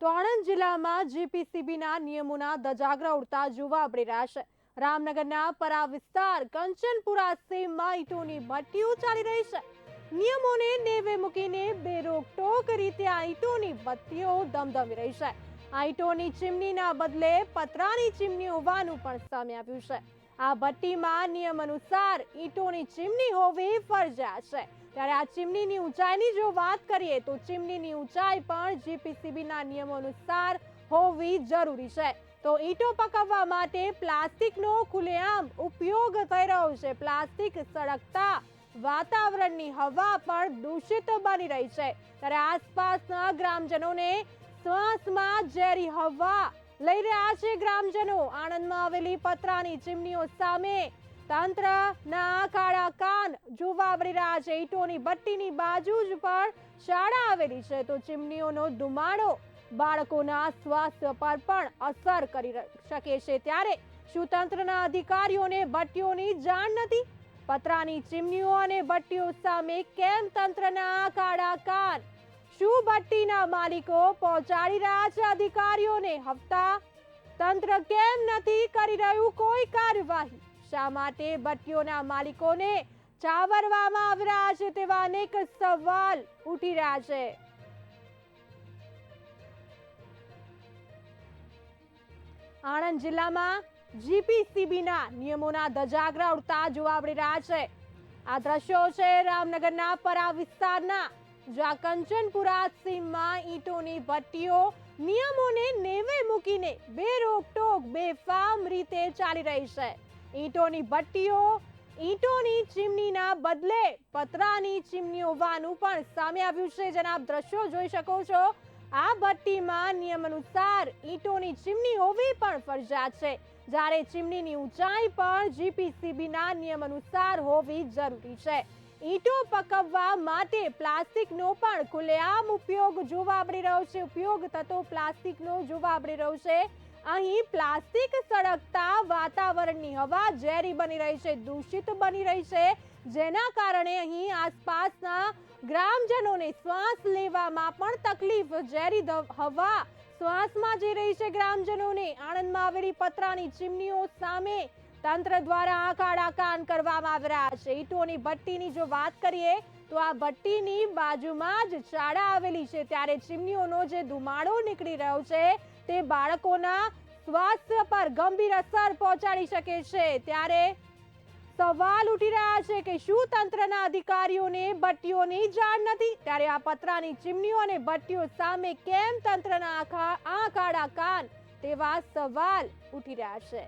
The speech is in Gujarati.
તો આણંદ જિલ્લામાં જીપીસીબીના નિયમોના ધજાગરા ઉડતા જોવા મળી રહ્યા છે। રામનગરના પરા વિસ્તાર કંચનપુરા સીમમાં ઈંટોની ભઠ્ઠીઓ ચાલી રહી છે। નિયમોને નેવે મૂકીને બેરોકટોક રીતે આ ઈંટોની ભઠ્ઠીઓ ધમધમી રહી છે। આ ઈંટોની ચીમનીના બદલે પતરાની ચીમની હોવાનું પણ સામે આવ્યું છે। આ ભઠ્ઠીમાં નિયમ અનુસાર ઈંટોની ચીમની હોવી ફરજિયાત છે। ત્યારે આ ચીમનીની ઊંચાઈની જો વાત કરીએ તો ચીમનીની ઊંચાઈ પણ જીપીસીબીના નિયમો અનુસાર હોવી જરૂરી છે। તો ઈંટો પકવવા માટે પ્લાસ્ટિકનો ખુલ્લેઆમ ઉપયોગ થઈ રહ્યો છે। પ્લાસ્ટિક સળગતા વાતાવરણની હવા પણ દૂષિત બની રહી છે। ત્યારે આસપાસના ગ્રામજનોને શ્વાસમાં ઝેરી હવા લઈ રહ્યા છે। ગ્રામજનો આણંદમાં આવેલી પતરાની ચીમનીઓ સામે તંત્રના કાળા કાન જોવા મળી રહ્યા છે। ઈંટોની ભઠ્ઠીની બાજુ જ પણ શાળા આવેલી છે, તો ચીમનીઓનો ધુમાડો બાળકોના સ્વાસ્થ્ય પર પણ અસર કરી શકે છે। ત્યારે શું તંત્રના અધિકારીઓને ભઠ્ઠીઓની જાણ નથી? પતરાની ચીમનીઓ અને ભઠ્ઠીઓ સામે કેમ તંત્રના કાળા કાન? શું ભઠ્ઠીના માલિકો પહોંચાડી રહ્યા છે અધિકારીઓને હપ્તા? તંત્ર કેમ નથી કરી રહ્યું કોઈ કાર્યવાહી? શા માટે ભઠ્ઠીઓના માલિકોને ચાવરવામાં આવી રહ્યા છે તેવા અનેક સવાલ ઉઠી રહ્યા છે। આણંદ જિલ્લામાં જીપીસીબીના નિયમોના ધજાગરા ઉડતા જોવા મળી રહ્યા છે। આ દ્રશ્યો છે રામનગરના પરા વિસ્તારના, જ્યાં કંચનપુરા સીમમાં ઈંટોની ભઠ્ઠીઓ નિયમોને નેવે મૂકીને બેરોકટોક બેફામ રીતે ચાલી રહી છે। ઈંટોની ભઠ્ઠીઓ ઈંટોની ચીમનીના બદલે પતરાની ચીમની હોવાનું પણ સામે આવ્યું છે, જેના આપ દ્રશ્યો જોઈ શકો છો। આ ભઠ્ઠીમાં નિયમ અનુસાર ઈંટોની ચીમની હોવી પણ ફરજિયાત છે, જ્યારે ચીમનીની ઊંચાઈ પણ જીપીસીબીના નિયમ અનુસાર હોવી જરૂરી છે। ઈંટો પકવવા માટે પ્લાસ્ટિકનો પણ ખુલ્લેઆમ ઉપયોગ જોવા મળી રહ્યો છે। ઉપયોગ થતો પ્લાસ્ટિકનો જોવા મળી રહ્યો છે। અહીં પ્લાસ્ટિક સળગતા વાતાવરણની હવા ઝેરી બની રહી છે, દૂષિત બની રહી છે, જેના કારણે અહીં આસપાસના ગ્રામજનોને શ્વાસ લેવામાં પણ તકલીફ, ઝેરી હવા શ્વાસમાં જઈ રહી છે ગ્રામજનોને। આણંદમાં આવેલી પતરાની ચીમનીઓ સામે તંત્ર દ્વારા આંખ આડા કાન કરવામાં આવી રહ્યા છે। ઈંટોની ભઠ્ઠીની જો વાત કરીએ તો આ ભઠ્ઠીની બાજુમાં જ શાળા આવેલી છે, ત્યારે ચીમનીઓનો જે ધુમાડો નીકળી રહ્યો છે તે બાળકોના સ્વાસ્થ્ય પર ગંભીર અસર પહોંચાડી શકે છે। ત્યારે સવાલ ઉઠી રહ્યા છે કે શું તંત્રના અધિકારીઓને ભઠ્ઠીઓની જાણ નથી? ત્યારે આ પતરાની ચીમનીઓ અને ભઠ્ઠીઓ સામે કેમ તંત્રના આંખ આડા કાન? તેવા સવાલ ઉઠી રહ્યા છે।